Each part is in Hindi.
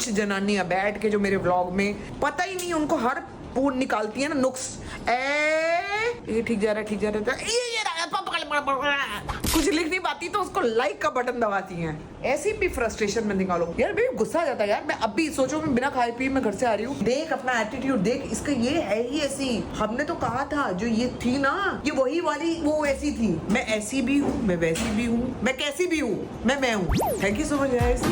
कुछ जनानियां बैठ के जो मेरे व्लॉग में पता ही नहीं उनको हर पूर्ण निकालती है ना नुक्स। ये ठीक जा रहा है, ठीक जा रहा है, ये रहा, कुछ लिख नहीं पाती तो उसको लाइक का बटन दबाती हैं। ऐसी भी फ्रस्ट्रेशन में निकालो यार, बेबी गुस्सा आ जाता है यार। मैं अभी सोचो मैं बिना खाए पिए मैं घर से आ रही हूँ, देख अपना एटीट्यूड देख, इसका ये है ही ऐसी। हमने तो कहा था जो ये थी ना, ये वही वाली वो ऐसी थी। मैं ऐसी भी हूँ, मैं वैसी भी हूँ, मैं कैसी भी हूँ, मैं हूँ। Thank you so much guys.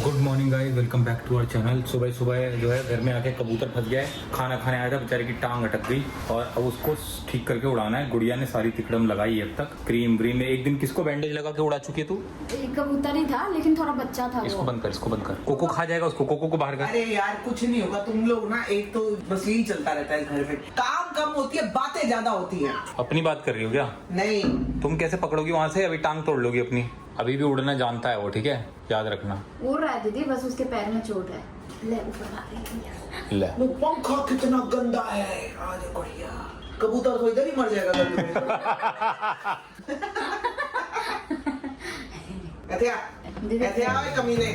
Good morning guys, welcome back to our channel. सुबह सुबह जो है घर में आके कबूतर फंस गया है। खाना खाने आया था, बेचारे की टांग अटक गई और अब उसको ठीक करके उड़ाना है। गुड़िया ने सारी तिकड़म लगाई है अब तक, क्रीम व्रीम। एक दिन किसको बैंडेज लगा के उड़ा चुकी है तू? कबूतर ही था लेकिन थोड़ा बच्चा था। इसको बंद कर, इसको बंद कर। कोको खा जाएगा उसको, कोको को बाहर कर। अरे यार कुछ नहीं होगा, तुम लोग ना एक तो बस यही चलता रहता है घर में, काम कम होती है बातें ज्यादा होती हैं। अपनी बात कर रही हो क्या? नहीं तुम कैसे पकड़ोगी वहां से? अभी टांग तोड़ लोगी अपनी। अभी भी उड़ना जानता है वो, ठीक है, याद रखना। उड़ रहा है दीदी, बस उसके पैर में चोट है। ले ऊपर आ गई। ले वो पंखा कितना गंदा है आज। बढ़िया कबूतर तो इधर ही मर जाएगा गर्मी में। कमीने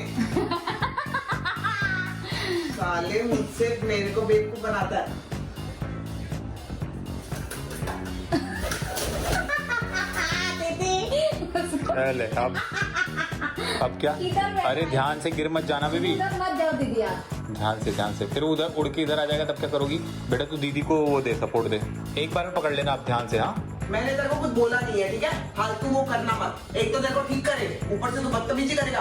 साले मुझसे मेरे को बेवकूफ बनाता है। ले अब क्या? अरे ध्यान से गिर मत जाना बेबी, मत जाओ दीदी आप। ध्यान से। फिर उधर उड़ के इधर आ जाएगा तब क्या करोगी? बेटा तू दीदी को वो दे, सपोर्ट दे। एक बार में पकड़ लेना आप ध्यान से। हाँ मैंने तेरे को कुछ बोला नहीं है, ठीक है? फालतू वो करना मत। एक तो देखो ठीक करे, ऊपर से तू बदतमीजी करेगा।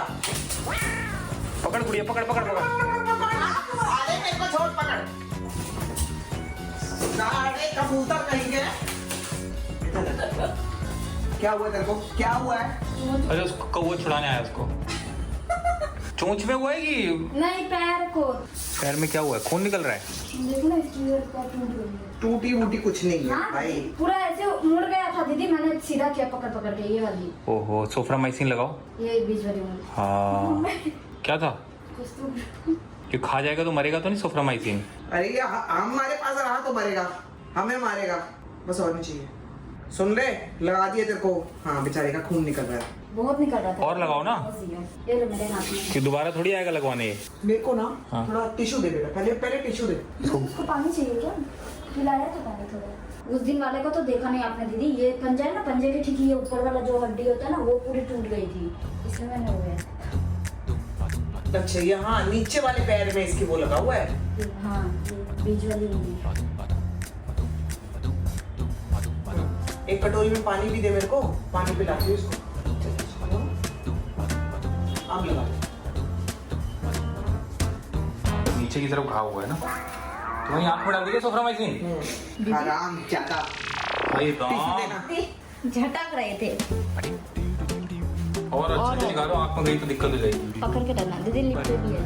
पकड़ गुड़िया, पकड़। अरे मेरे को छोड़, पकड़। सारे कबूतर कहेंगे। क्या हुआ तेरे को? क्या हुआ है? अरे उसको कौवा छुड़ाने आया उसको। चोंच में हुआ है कि नहीं, पैर को। पैर में क्या हुआ है? खून निकल रहा है? देखो ना, इसकी पैर टूट गई है। टूटी वूटी कुछ नहीं है हाँ, भाई। पूरा ऐसे मुड़ गया था दीदी, मैंने सीधा किया पकड़ के। ये वाली, ओहो, सोफ्रामाइसिन लगाओ। ये बीच वाली वाली। हाँ क्या था? कुछ तो कि खा जाएगा तो मरेगा तो नहीं सोफ्रामाइसिन? अरे ये हमारे पास रहा तो मरेगा, हमें मारेगा, बस और नहीं चाहिए। सुन ले, लगा दिए तेरे को। हाँ बेचारे का खून निकल रहा है, बहुत निकल रहा था। और लगाओ ना। ये लो मेरे हाथ में। कि दोबारा थोड़ी आएगा लगवाने ये। मेरे को ना हाँ। थोड़ा टिश्यू दे बेटा, पहले टिश्यू दे। उसको पानी चाहिए क्या? पिलाया था पानी थोड़ा। उस दिन वाले को तो देखा नहीं आपने दीदी, ये पंजा है ना, पंजे के ठीक ये ऊपर वाला जो हड्डी होता है ना, वो पूरी टूट गई थी, इसलिए मैंने हो गया। अच्छा ये हाँ, नीचे वाले पैर में इसकी वो लगा हुआ है। हाँ, ये बीच वाली नहीं। एक कटोरी में पानी भी दे मेरे को, पानी पिला दे इसको। अब लगा दे। नीचे की तरफ घाव हुआ है ना, तो वहीं आँख में डाल दीजिए सोफ्रामाइसिन। आराम ज्यादा टिश्यू देना। झटक रहे थे। और अच्छे से निकालो, आँख में गई तो दिक्कत हो जाएगी। पकड़ के डालना दीदी, लिपटे भी है।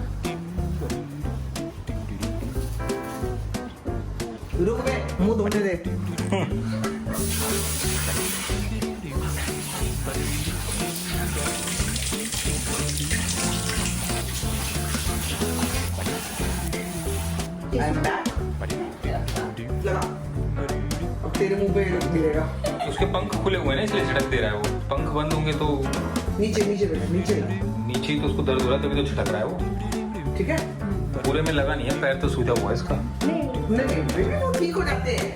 रुक बे, मुंह धोने दे। I'm back. लगा। अब तेरे मुंह पे गिरेगा। उसके पंख खुले हुए हैं ना, इसलिए झटक दे रहा है वो। पंख बंद होंगे तो नीचे बेटा, नीचे। नीचे ही तो उसको दर्द हो रहा है, तभी तो झटक रहा है वो। ठीक है? पूरे में लगा नहीं है, पैर तो सूजा हुआ है इसका। नहीं बेबी वो ठीक हो जाते हैं।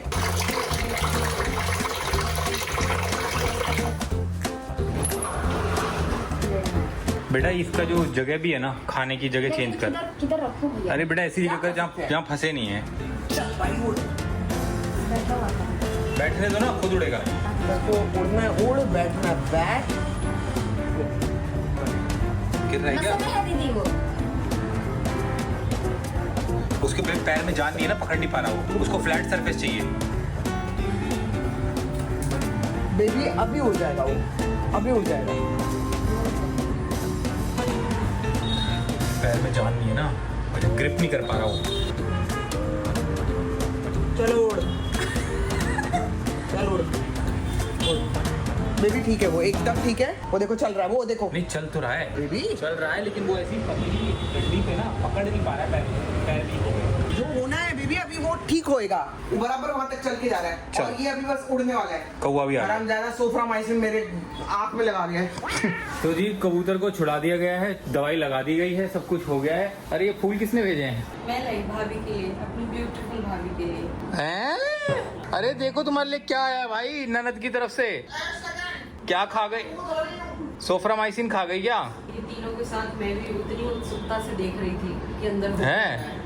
बेटा इसका जो जगह भी है ना, खाने की जगह चेंज कर। किधर रखूं भैया? अरे बेटा ऐसी जगह कर जहाँ फंसे नहीं है। चल भाई उड़। बैठा हुआ था। बैठने दो ना, खुद उड़ेगा। उसको उड़ना है, उड़, बैठना बैठ। गिर रहा है क्या? नसों में है दीदी वो। उसके पैर में जान नहीं है ना, पकड़ नहीं पा रहा वो। उसको फ्लैट सरफेस चाहिए। बेबी अभी उड़ जाएगा वो, अभी उड़ जाएगा। पैर में जान नहीं है ना, ग्रिप नहीं कर पा रहा वो। चलो उड़, चल उड़। बेबी ठीक है, वो एकदम ठीक है। वो देखो चल रहा है, वो देखो। नहीं चल तो रहा है बेबी चल रहा है, लेकिन वो ऐसी पतली डंडी पे ना पकड़ नहीं पा रहा है ठीक होएगा। वो बराबर वहां तक चल के जा रहा है चल। और ये अभी बस उड़ने वाला है। कौवा भी आ गया। आराम ज्यादा सोफ्रामाइसिन मेरे आंख में लगा दिया है। तो जी कबूतर को छुड़ा दिया गया है, दवाई लगा दी गई है, सब कुछ हो गया है। अरे ये फूल किसने भेजे हैं? मैं लाई भाभी के लिए, अपनी ब्यूटीफुल भाभी के लिए। हैं? अरे देखो तुम्हारे लिए क्या आया भाई ननद की तरफ से। क्या खा गई? सोफ्रामाइसिन खा गई क्या? ये तीनों के साथ मैं भी उतनी उत्सुकता से देख रही थी कि अंदर हो हैं?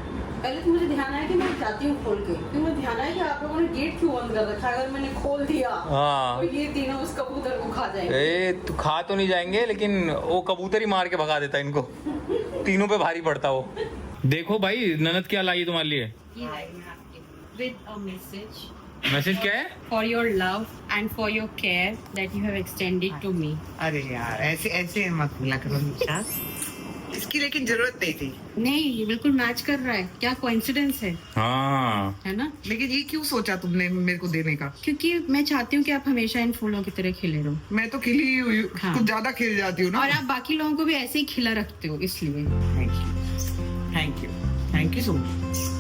पहले तो मुझे ध्यान आया कि मैं जाती हूँ खोल के, फिर मुझे ध्यान आया कि आप लोगों ने गेट क्यों बंद कर रखा है। अगर मैंने खोल दिया हाँ। तो ये तीनों उस कबूतर को खा जाएंगे। ए तू खा तो नहीं जाएंगे, लेकिन वो कबूतर ही मार के भगा देता है इनको। तीनों पे भारी पड़ता वो। देखो भाई ननद क्या लाई तुम्हारे लिए। ये लाई मैं आपके विद अ मैसेज मैसेज क्या है? For your love and for your care that you have extended to me. अरे यार ऐसे ऐसे मत बोला करो निशा, इसकी लेकिन जरूरत नहीं थी। नहीं ये बिल्कुल मैच कर रहा है, क्या कोइंसिडेंस है हाँ है ना? लेकिन ये क्यों सोचा तुमने मेरे को देने का? क्योंकि मैं चाहती हूँ कि आप हमेशा इन फूलों की तरह खिले रहो मैं तो खिली हुई हूँ, हाँ। कुछ ज्यादा खिल जाती हूँ ना। और आप बाकी लोगों को भी ऐसे ही खिला रखते हो इसलिए। Thank you thank you thank you so much.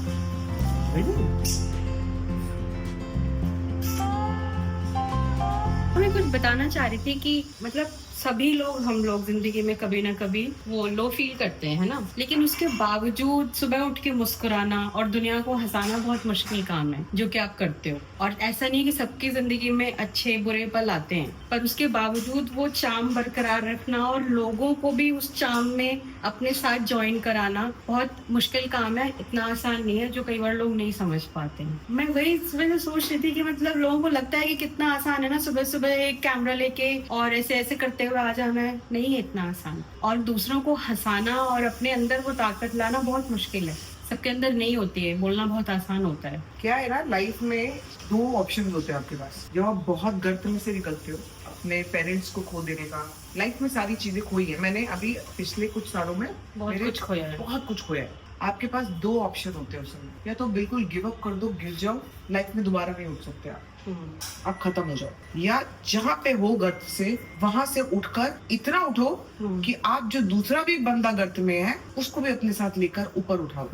मैं कुछ बताना चाह रही थी कि मतलब सभी लोग हम लोग जिंदगी में कभी ना कभी वो लो फील करते हैं, है ना? लेकिन उसके बावजूद सुबह उठ के मुस्कुराना और दुनिया को हंसाना बहुत मुश्किल काम है जो कि आप करते हो। और ऐसा नहीं कि सबकी जिंदगी में अच्छे बुरे पल आते हैं, पर उसके बावजूद वो चार्म बरकरार रखना और लोगों को भी उस चार्म में अपने साथ ज्वाइन कराना बहुत मुश्किल काम है। इतना आसान नहीं है जो कई बार लोग नहीं समझ पाते हैं। मैं वही सुबह सोच रही थी कि मतलब लोगों को लगता है कि कितना आसान है ना सुबह सुबह एक कैमरा लेके और ऐसे ऐसे करते हुए आ जाना है। नहीं है इतना आसान। और दूसरों को हंसाना और अपने अंदर वो ताकत लाना बहुत मुश्किल है, सबके अंदर नहीं होती है। बोलना बहुत आसान होता है। क्या है ना, लाइफ में दो ऑप्शन होते हैं आपके पास। जब आप बहुत गर्त में से निकलते हो, अपने पेरेंट्स को खो देने का, लाइफ में सारी चीजें खोई है। मैंने अभी पिछले कुछ सालों में बहुत कुछ खोया है। बहुत कुछ खोया है। आपके पास दो ऑप्शन होते हैं उस समय, या तो बिल्कुल गिव अप कर दो, गिर जाओ, लाइफ में दोबारा नहीं उठ सकते आप खत्म हो जाओ, या जहाँ पे हो गर्त से वहां से उठकर इतना उठो कि आप जो दूसरा भी बंदा गर्त में है उसको भी अपने साथ लेकर ऊपर उठाओ।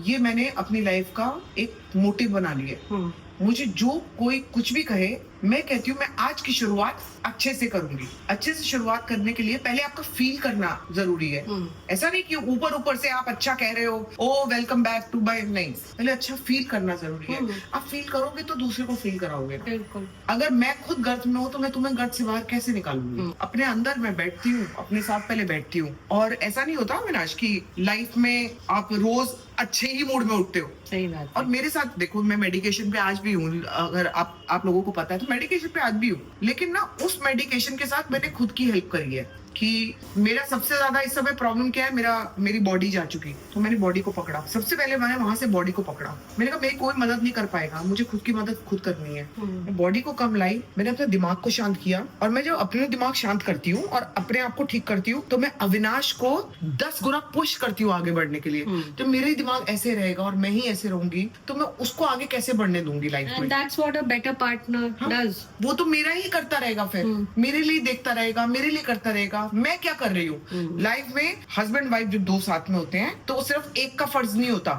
ये मैंने अपनी लाइफ का एक मोटिव बना लिया। मुझे जो कोई कुछ भी कहे, मैं कहती हूँ मैं आज की शुरुआत अच्छे से करूंगी। अच्छे से शुरुआत करने के लिए पहले आपका फील करना जरूरी है। ऐसा नहीं कि ऊपर ऊपर से आप अच्छा कह रहे हो, ओ वेलकम बैक टू बाय, नहीं, पहले अच्छा फील करना जरूरी है। आप फील करोगे तो दूसरे को फील कराओगे। बिल्कुल। अगर मैं खुद गर्त में हूँ तो मैं तुम्हें गर्त से बाहर कैसे निकालूंगी? अपने अंदर मैं बैठती हूँ, अपने साथ पहले बैठती हूँ। और ऐसा नहीं होता अविनाश की लाइफ में आप रोज अच्छे ही मूड में उठते हो। सही बात। और मेरे साथ देखो, मैं मेडिकेशन पे आज भी हूँ, अगर आप लोगों को पता है तो मेडिकेशन पे आज भी हूँ। लेकिन ना उस मेडिकेशन के साथ मैंने खुद की हेल्प करी है कि मेरा सबसे ज्यादा इस समय प्रॉब्लम क्या है, मेरी बॉडी जा चुकी, तो मैंने बॉडी को पकड़ा। सबसे पहले मैंने वहां से बॉडी को पकड़ा। मैंने कहा मेरी कोई मदद नहीं कर पाएगा, मुझे खुद की मदद खुद करनी है। मैं बॉडी को कम लाई, मैंने अपने दिमाग को शांत किया। और मैं जब अपने दिमाग शांत करती हूँ और अपने आप को ठीक करती हूँ तो मैं अविनाश को 10 गुना पुश करती हूँ आगे बढ़ने के लिए। तो मेरा ही दिमाग ऐसे रहेगा और मैं ही ऐसे रहूंगी तो मैं उसको आगे कैसे बढ़ने दूंगी लाइफ में? And that's what a better partner does. वो तो मेरा ही करता रहेगा, फिर मेरे लिए देखता रहेगा, मेरे लिए करता रहेगा। मैं क्या कर रही हूँ लाइफ में? हस्बैंड वाइफ जब दो साथ में होते हैं तो सिर्फ एक का फर्ज नहीं होता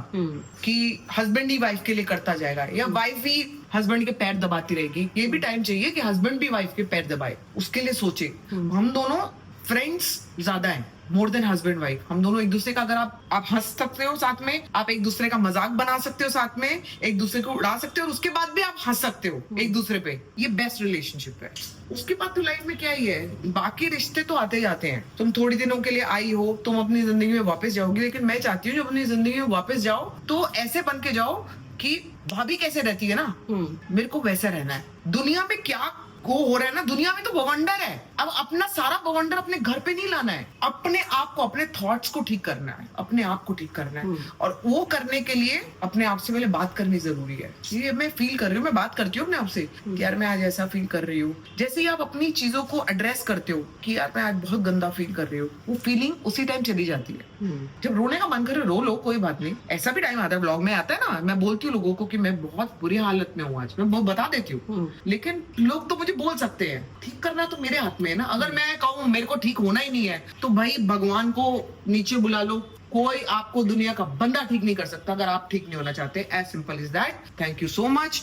कि हस्बैंड ही वाइफ के लिए करता जाएगा या वाइफ ही हस्बैंड के पैर दबाती रहेगी। ये भी टाइम चाहिए कि हस्बैंड भी वाइफ के पैर दबाए, उसके लिए सोचे। हम दोनों फ्रेंड्स ज्यादा हैं मोर देन हस्बैंड वाइफ। हम दोनों एक दूसरे का, अगर आप हंस सकते हो साथ में, आप एक दूसरे का मजाक बना सकते हो साथ में, एक दूसरे को उड़ा सकते हो और उसके बाद भी आप हंस सकते हो एक दूसरे पे, ये बेस्ट रिलेशनशिप है। उसके बाद तो लाइफ में क्या ही है, बाकी रिश्ते तो आते जाते हैं। तुम थोड़ी दिनों के लिए आई हो, तुम अपनी जिंदगी में वापस जाओगी, लेकिन मैं चाहती हूँ जब अपनी जिंदगी में वापस जाओ तो ऐसे बन के जाओ कि भाभी कैसे रहती है ना, मेरे को वैसा रहना है। दुनिया में क्या हो रहा है ना, दुनिया में तो बवंडर है। अब अपना सारा बवंडर अपने घर पे नहीं लाना है, अपने आप को, अपने थॉट्स को ठीक करना है, अपने आप को ठीक करना है। और वो करने के लिए अपने आप से पहले बात करनी जरूरी है। ये मैं फील कर रही हूँ, मैं बात करती हूँ अपने आप से कि यार मैं आज ऐसा फील कर रही हूँ। जैसे ही आप अपनी चीजों को एड्रेस करते हो कि यार मैं आज बहुत गंदा फील कर रही हूँ, वो फीलिंग उसी टाइम चली जाती है। जब रोने का मन करे रो लो, कोई बात नहीं। ऐसा भी टाइम आता है, ब्लॉग में आता है ना, मैं बोलती हूँ लोगों को कि मैं बहुत बुरी हालत में हूँ आज, मैं बहुत बता देती हूँ। लेकिन लोग तो मुझे बोल सकते हैं, ठीक करना तो मेरे हाथ में है ना। अगर मैं कहूँ मेरे को ठीक होना ही नहीं है तो भाई भगवान को नीचे बुला लो, कोई आपको दुनिया का बंदा ठीक नहीं कर सकता अगर आप ठीक नहीं होना चाहते। As simple is that. Thank you so much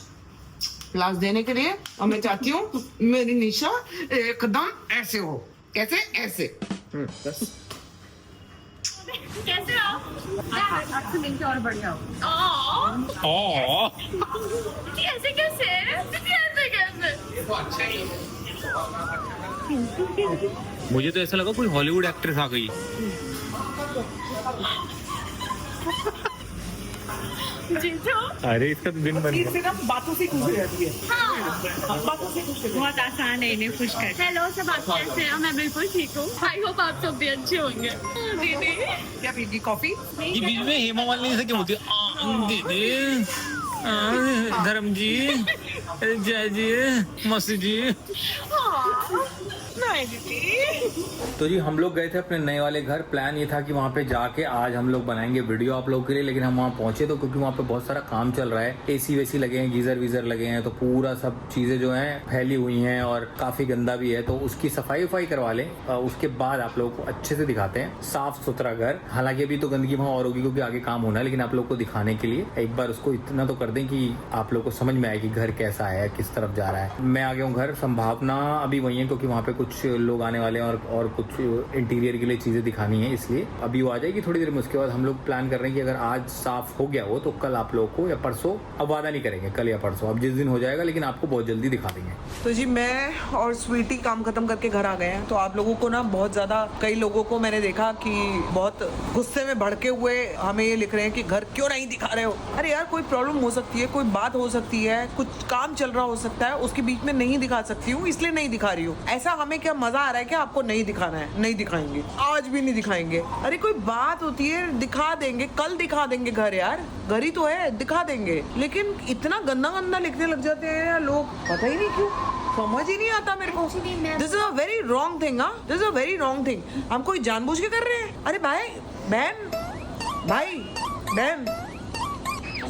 class देने के लिए। और मैं चाहती हूँ मेरी निशा एकदम ऐसे हो। कैसे? ऐसे। बस। कैसे हो? आपसे मिलके और बढ़िया हो। ऐसे कैसे? ऐसे कैसे? मुझे तो ऐसा लगा कोई हॉलीवुड एक्ट्रेस आ गई। जीजू अरे इसका तो दिन बन गया। सिर्फ बातों से खुश रहती है। बातों से खुश रहती है। बहुत आसान है इन्हें खुश कर। हेलो सब, आप कैसे हैं? मैं बिल्कुल ठीक हूँ। आई होप आप सब भी अच्छे होंगे। दीदी क्या पीती? कॉफी? ये बीच में हेमा मालिनी से क्यों होती है? दीदी, धर्म जी, जय जी, मसी जी। तो जी हम लोग गए थे अपने नए वाले घर। प्लान ये था कि वहाँ पे जाके आज हम लोग बनाएंगे वीडियो आप लोगों के लिए, लेकिन हम वहाँ पहुंचे तो क्योंकि वहाँ पे बहुत सारा काम चल रहा है, एसी वेसी लगे हैं, गीजर वीजर लगे हैं, तो पूरा सब चीजें जो हैं फैली हुई हैं और काफी गंदा भी है, तो उसकी सफाई वफाई करवा लें। उसके बाद आप लोगों को अच्छे से दिखाते हैं साफ सुथरा घर। हालांकि अभी तो गंदगी वहाँ और होगी क्योंकि आगे काम होना है, लेकिन आप लोग को दिखाने के लिए एक बार उसको इतना तो कर दें कि आप लोग को समझ में आए कि घर कैसा है, किस तरफ जा रहा है। मैं आ गया हूँ घर। संभावना अभी वही है क्योंकि वहाँ पे कुछ लोग आने वाले हैं और कुछ इंटीरियर के लिए चीजें दिखानी है, इसलिए अभी वो आ जाएगी थोड़ी देर में। उसके बाद हम लोग प्लान कर रहे हैं कि अगर आज साफ हो गया वो तो कल आप लोगों को या परसों, अब वादा नहीं करेंगे कल या परसों, अब जिस दिन हो जाएगा, लेकिन आपको बहुत जल्दी दिखा देंगे। तो जी मैं और स्वीटी काम खत्म करके घर आ गए हैं। तो आप लोगों को ना बहुत ज्यादा, कई लोगों को मैंने देखा कि बहुत गुस्से में भड़के हुए हमें ये लिख रहे हैं कि घर क्यों नहीं दिखा रहे हो। अरे यार कोई प्रॉब्लम हो सकती है, कोई बात हो सकती है, कुछ काम चल रहा हो सकता है, उसके बीच में नहीं दिखा सकती हूँ, इसलिए नहीं दिखा रही हूँ। ऐसा हमें क्या मजा आ रहा है कि आपको नहीं दिखाना है? नहीं दिखाएंगे, आज भी नहीं दिखाएंगे। अरे कोई बात होती है, दिखा देंगे, कल दिखा देंगे घर। यार घर ही तो है, दिखा देंगे। लेकिन इतना गंदा गंदा लिखने लग जाते हैं यार लोग, पता ही नहीं क्यों, समझ ही नहीं आता मेरे को। This is a very wrong thing. This is a very wrong thing. हम कोई जानबूझ के कर रहे हैं? अरे भाई बहन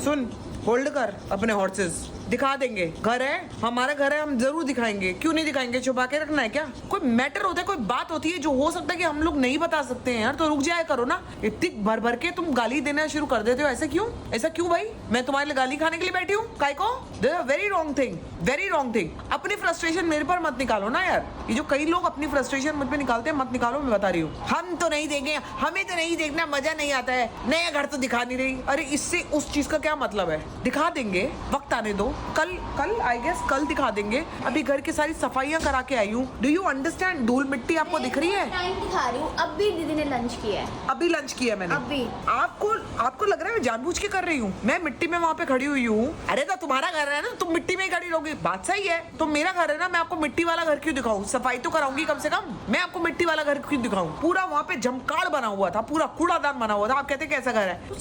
सुन, होल्ड कर अपने हॉर्सेस। दिखा देंगे, घर है, हमारा घर है, हम जरूर दिखाएंगे। क्यों नहीं दिखाएंगे? छुपा के रखना है क्या? कोई मैटर होता है, कोई बात होती है जो हो सकता है कि हम लोग नहीं बता सकते हैं यार, तो रुक जाया करो ना। इतनी भर भर के तुम गाली देना शुरू कर देते हो, ऐसा क्यों? ऐसा क्यों भाई? मैं तुम्हारे लिए गाली खाने के लिए बैठी हूँ? काय को? This is a very wrong thing, very wrong thing. अपनी फ्रस्ट्रेशन मेरे पर मत निकालो ना यार। ये जो कई लोग अपनी फ्रस्ट्रेशन मुझ पे निकालते हैं, मत निकालो, मैं बता रही हूँ। हम तो नहीं देंगे, हमें तो नहीं देखना, मजा नहीं आता है, नया घर तो दिखा नहीं रही। अरे इससे उस चीज का क्या मतलब है? दिखा देंगे, वक्त आने दो, कल आई गेस कल दिखा देंगे। अभी घर की सारी सफाइयां करा के आई हूँ। Do you understand? धूल मिट्टी आपको दिख रही है? टाइम दिखा रही हूँ। अब भी दीदी ने लंच किया है। अभी लंच किया मैंने। अभी आपको लग रहा है मैं जानबूझ के कर रही हूँ? मैं मिट्टी में वहाँ पे खड़ी हुई हूँ। अरे तो तुम्हारा घर है ना, तुम मिट्टी में ही खड़ी रहोगी, बात सही है। तो मेरा घर है ना, मैं आपको मिट्टी वाला घर क्यों दिखाऊं? सफाई तो कराऊंगी कम से कम। मैं आपको मिट्टी वाला घर क्यों दिखाऊं? पूरा वहाँ पे जमकाड़ बना हुआ था, पूरा कूड़ादान बना हुआ था। आप कहते कैसा घर है? तो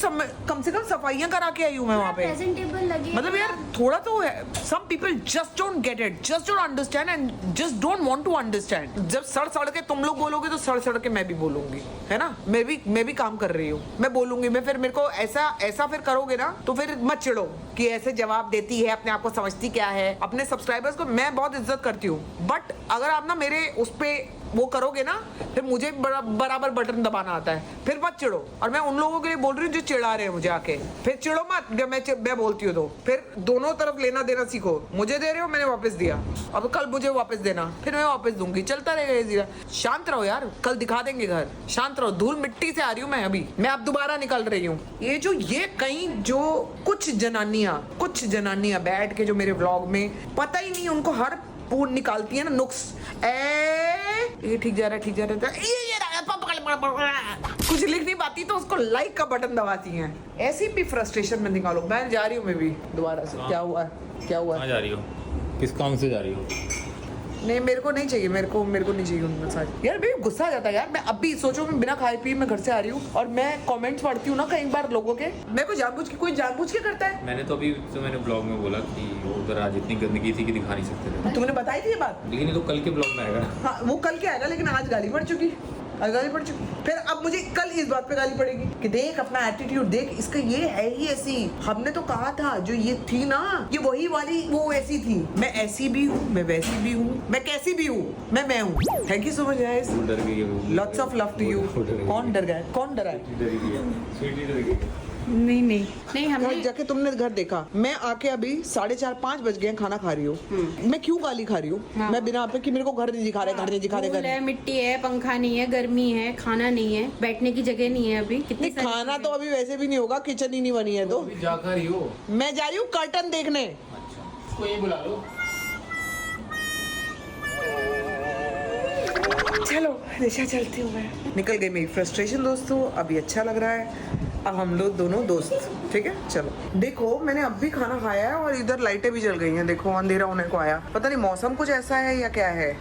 कम से कम सफाइयां करा के आई हूँ मैं वहाँ पे। प्रेजेंटेबल लगे। मतलब यार थोड़ा तो है। Some people just don't get it, just don't understand and just don't want to understand. जब सड़ के तुम लोग बोलोगे तो सड़ के मैं भी बोलूंगी, है ना? मैं भी काम कर रही हूँ, मैं बोलूंगी। मैं फिर मेरे को ऐसा फिर करोगे ना तो फिर मत चिढ़ो कि ऐसे जवाब देती है, अपने आप को समझती क्या है। अपने सब्सक्राइबर्स को मैं बहुत इज्जत करती हूँ, बट अगर आप ना मेरे उस पे वो करोगे ना, फिर मुझे बराबर बटन दबाना आता है, फिर मत चिढ़ो। और मैं उन लोगों के लिए बोल रही हूँ जो चिढ़ा रहे हैं मुझे आके, फिर चिढ़ो मत। जब मैं बोलती हूँ तो फिर दोनों तरफ लेना देना सीखो। मुझे दे रहे हो, मैंने वापस दिया, अब कल मुझे वापस देना, फिर मैं वापस दूंगी, चलता रहेगा ये जीरा। शांत रहो यार, कल दिखा देंगे घर, शांत रहो। धूल मिट्टी से आ रही हूँ मैं अभी, मैं अब दोबारा निकल रही हूँ। ये कहीं जो कुछ जनानियां बैठ के जो मेरे व्लॉग में पता ही नहीं उनको हर पूर्ण निकालती है ना नुक्स। ये ठीक जा रहा है, कुछ लिख नहीं पाती तो उसको लाइक का बटन दबाती हैं। ऐसी भी फ्रस्ट्रेशन में निकालो। मैं जा रही हूँ, मैं भी दोबारा से। क्या हुआ? कहाँ जा रही हो? किस काम से जा रही हो? नहीं मेरे को नहीं चाहिए, मेरे को नहीं चाहिए उनका साथ। यार मेरे गुस्सा आ जाता है यार। मैं अभी सोचो, मैं बिना खाए पिए मैं घर से आ रही हूँ और मैं कमेंट्स पढ़ती हूँ ना कई बार लोगों के। मैं कोई जानबूझ के करता है। मैंने तो अभी मैंने ब्लॉग में बोला कि उधर आज इतनी गंदगी थी कि दिखा नहीं सकते थे। तुमने बताई थी ये बात? लेकिन ये तो कल के ब्लॉग में आएगा। हाँ वो कल के आएगा, लेकिन आज गाली पड़ चुकी। और गाली पड़ चुकी। फिर अब मुझे कल इस बात पे गाली पड़ेगी कि देख अपना एटीट्यूड देख, इसका ये है ही ऐसी। हमने तो कहा था जो ये थी ना, ये वही वाली वो ऐसी थी। मैं ऐसी भी हूँ, मैं वैसी भी हूँ, मैं कैसी भी हूँ, मैं हूँ। Thank you so much guys, डर गई है। Lots of love to you. कौन डर गया? कौन डरा है? डर गई है, स्वीटी डर गई है। नहीं घर हमने जाके तुमने घर देखा, मैं आके अभी 4:30-5 बज गए खाना खा रही हूँ। मैं क्यों गाली खा रही हूँ? हाँ। मैं बिना पे कि मेरे को घर नहीं दिखा रहे, घर नहीं दिखा रहे, घर धूल है, नहीं। मिट्टी है, पंखा नहीं है, गर्मी है, खाना नहीं है, बैठने की जगह नहीं है अभी। कितनी नहीं, खाना तो अभी वैसे भी नहीं होगा, किचन ही नहीं बनी है तो। अभी जाकर ही हो। मैं जा रही हूँ कर्टन देखने। इसको ये बुला लो। चलो दिशा चलती हूँ मैं। निकल गई मेरी फ्रस्ट्रेशन दोस्तों, अभी अच्छा लग रहा है। अब हम लोग दोनों दोस्त, ठीक है। चलो देखो, मैंने अब भी खाना खाया है और इधर लाइटें भी जल गई हैं। देखो अंधेरा होने को आया, पता नहीं मौसम कुछ ऐसा है या क्या है।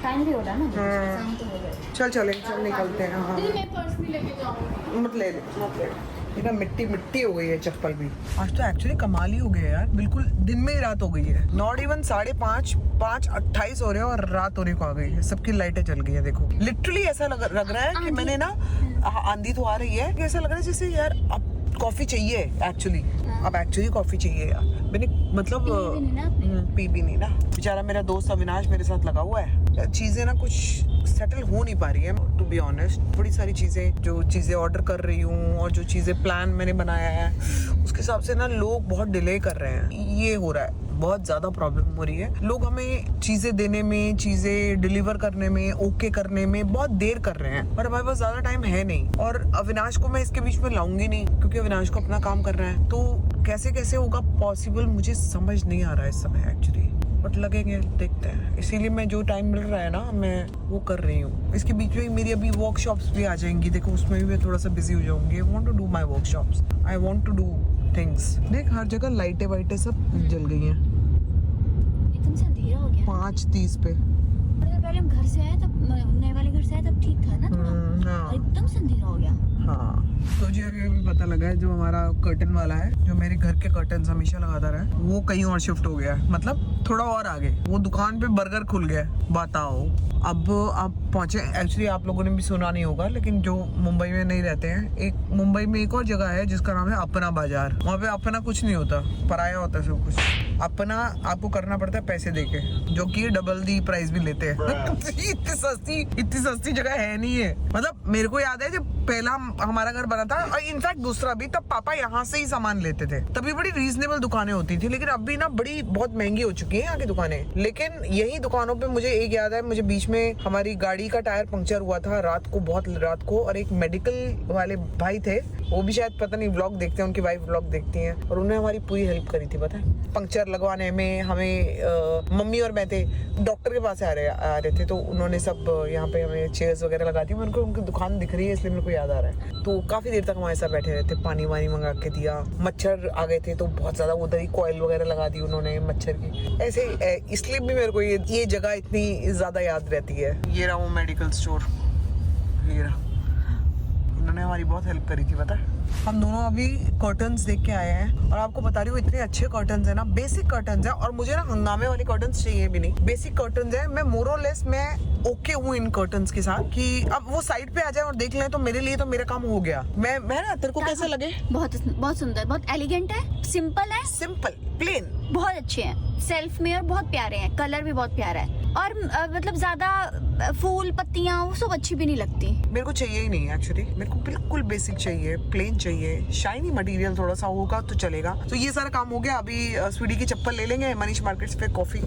टाइम भी हो रहा ना, शाम तो हो गया। चल चले, चल निकलते हैं। हाँ मैं पर्स भी लेके जाऊंगी। मत ले, मत ले। ये ना मिट्टी मिट्टी हो गई है चप्पल भी। आज तो एक्चुअली कमाल ही हो गया यार, बिल्कुल दिन में ही रात हो गई है। नॉट इवन 5:30, 5:28 हो रहे हैं और रात होने को आ गई है। सबकी लाइटें चल गई है। देखो लिटरली ऐसा लग रहा है कि मैंने ना, आंधी तो आ रही है, ऐसा लग रहा है जैसे यार अब कॉफी चाहिए एक्चुअली। अब एक्चुअली कॉफी चाहिए यार। मैंने मतलब पी भी नहीं ना। बेचारा मेरा दोस्त अविनाश मेरे साथ लगा हुआ है। चीजें ना कुछ सेटल हो नहीं पा रही है टू बी ऑनेस्ट। बड़ी सारी चीजें, जो चीजें ऑर्डर कर रही हूँ और जो चीजें प्लान मैंने बनाया है उसके हिसाब से ना लोग बहुत डिले कर रहे हैं। ये हो रहा है, बहुत ज्यादा प्रॉब्लम हो रही है। लोग हमें चीजें देने में, चीजें डिलीवर करने में, ओके करने में बहुत देर कर रहे हैं और हमारे पास ज्यादा टाइम है नहीं। और अविनाश को मैं इसके बीच में लाऊंगी नहीं क्योंकि अविनाश को अपना काम कर रहा है। तो कैसे कैसे होगा पॉसिबल मुझे समझ नहीं आ रहा है इस समय एक्चुअली, बट लगेंगे, देखते हैं। इसीलिए मैं जो टाइम मिल रहा है ना मैं वो कर रही हूँ। इसके बीच में मेरी अभी वर्कशॉप्स भी आ जाएंगी। देखो उसमें भी मैं थोड़ा सा बिजी हो जाऊंगी। I want to do my workshops, I want to do things. देख हर जगह लाइटें वाइटें सब जल गई हैं। एकदम से अंधेरा हो गया। 5:30 पे। पहले हम घर से आए तब, नए वाले घर से आए तब ठीक था ना थोड़ा। हाँ एकदम से अंधेरा हो गया। हाँ। तो जी अभी पता लगा है, जो हमारा कर्टन वाला है, जो मेरे घर के कर्टन हमेशा लगाता रहा, वो कहीं और शिफ्ट हो गया है। मतलब थोड़ा और आगे वो दुकान पे बर्गर खुल गया। बताओ अब आप पहुंचे। एक्चुअली आप लोगों ने भी सुना नहीं होगा, लेकिन जो मुंबई में नहीं रहते हैं, एक मुंबई में एक और जगह है जिसका नाम है अपना बाजार। वहाँ पे अपना कुछ नहीं होता, पराया होता है सब कुछ। अपना आपको करना पड़ता है पैसे देके, जो कि डबल दी प्राइस भी लेते हैं। इतनी सस्ती जगह है नहीं है। मतलब मेरे को याद है जब पहला हमारा घर बना था, और इनफैक्ट दूसरा भी, तब पापा यहाँ से ही सामान लेते थे। तभी बड़ी रीजनेबल दुकानें होती थी, लेकिन अभी ना बड़ी बहुत महंगी हो चुकी है यहाँ की दुकानें। लेकिन यही दुकानों पे मुझे एक याद है, मुझे बीच में हमारी गाड़ी का टायर पंक्चर हुआ था रात को, बहुत रात को, और एक मेडिकल वाले भाई थे, वो भी शायद पता नहीं व्लॉग देखते हैं, उनकी वाइफ व्लॉग देखती हैं, और उन्होंने हमारी पूरी हेल्प करी थी पता है। पंक्चर लगवाने में हमें मम्मी और मैं थे, डॉक्टर के पास आ रहे थे, तो उन्होंने सब यहाँ पे हमें चेयर्स वगैरह लगा दी। मेरे को उनकी दुकान दिख रही है इसलिए मेरे को याद आ रहा है। तो काफी देर तक हमारे साथ बैठे रहते, पानी वानी मंगा के दिया। मच्छर आ गए थे तो बहुत ज्यादा उधर ही कॉइल वगैरह लगा दी उन्होंने मच्छर की। ऐसे इसलिए भी मेरे को ये जगह इतनी ज्यादा याद रहती है। ये रहा वो मेडिकल स्टोर, ये रहा। उन्होंने हमारी बहुत हेल्प करी थी पता है। हम दोनों अभी कर्टन्स देख के आए हैं और आपको बता रही हूँ इतने अच्छे कर्टन्स है ना, बेसिक कर्टन्स है। और मुझे ना हंगामे वाले कर्टन्स चाहिए भी नहीं, बेसिक कर्टन्स है। मैं मोर और लेस मैं ओके हूँ इन कर्टन्स के साथ कि अब वो साइड पे आ जाए और देख लें, तो मेरे लिए तो मेरा काम हो गया। मैं ना, तेरे को कैसे लगे? बहुत सुंदर, बहुत एलिगेंट है, सिंपल है, सिंपल प्लेन, बहुत अच्छे हैं, सेल्फ में और बहुत प्यारे हैं, कलर भी बहुत प्यारा है। और मतलब ज्यादा फूल पत्तियां वो सब अच्छी भी नहीं लगती। मेरे को चाहिए ही नहीं एक्चुअली, मेरे को बिल्कुल बेसिक चाहिए, प्लेन चाहिए। शाइनी मटेरियल थोड़ा सा होगा तो चलेगा। तो ये सारा काम हो गया। अभी स्वीटी की चप्पल ले लेंगे मनीष मार्केट से। कॉफी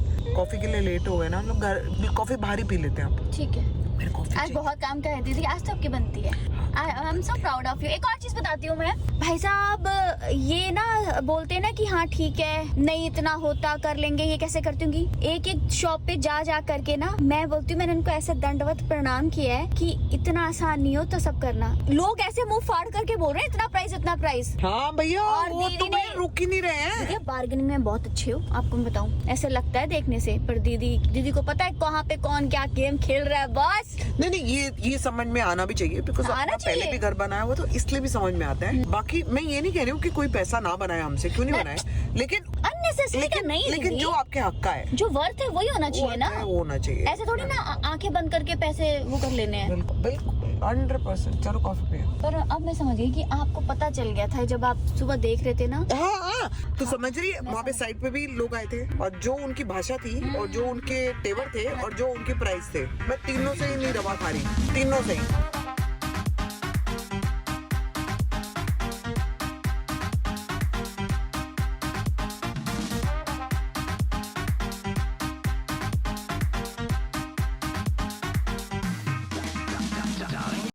के लिए लेट हो गए ना हम लोग, घर कॉफी बाहर ही पी लेते हैं आप। ठीक है, मेरे कॉफी आज बहुत काम कर रही थी, आज तो आपकी बनती है। I am so proud of you. एक और चीज बताती हूँ मैं, भाई साहब ये ना बोलते हैं ना कि हाँ ठीक है, नहीं इतना होता, कर लेंगे, ये कैसे करती हूँ। एक शॉप पे जा करके ना मैं बोलती हूँ, मैंने उनको ऐसे दंडवत प्रणाम किया है कि इतना आसान नहीं हो तो सब करना। लोग ऐसे मुंह फाड़ करके बोल रहे हैं इतना प्राइस। हाँ भैया, और वो दीदी तो भाई रुक ही नहीं रहे हैं। ये बार्गेनिंग में बहुत अच्छे हो, आपको मैं बताऊं, ऐसे लगता है देखने से। पर दीदी को पता है कहाँ पे कौन क्या गेम खेल रहा है बस। नहीं ये समझ में आना भी चाहिए, बिकॉज आना पहले भी घर बनाया हुआ तो इसलिए भी समझ में आता है। बाकी मैं ये नहीं कह रही हूँ कि कोई पैसा ना बनाए हमसे, क्यों नहीं बनाए, लेकिन अननेसेसरी का नहीं लेकिन दीदी। जो आपके हक का है जो वर्थ है वही होना चाहिए ना, वो होना चाहिए। ऐसे थोड़ी ना आंखें बंद करके पैसे वो कर लेने हैं। बिल्कुल बिल्कुल 100%। चलो कॉफी पे। पर अब मैं समझ गई कि आपको पता चल गया था जब आप सुबह देख रहे थे ना। हाँ, तो समझ रही है, वहाँ पे साइड पे भी लोग आए थे और जो उनकी भाषा थी और जो उनके तेवर थे और जो उनके प्राइस थे, मैं तीनों से ही नहीं दबा खा रही, तीनों से ही।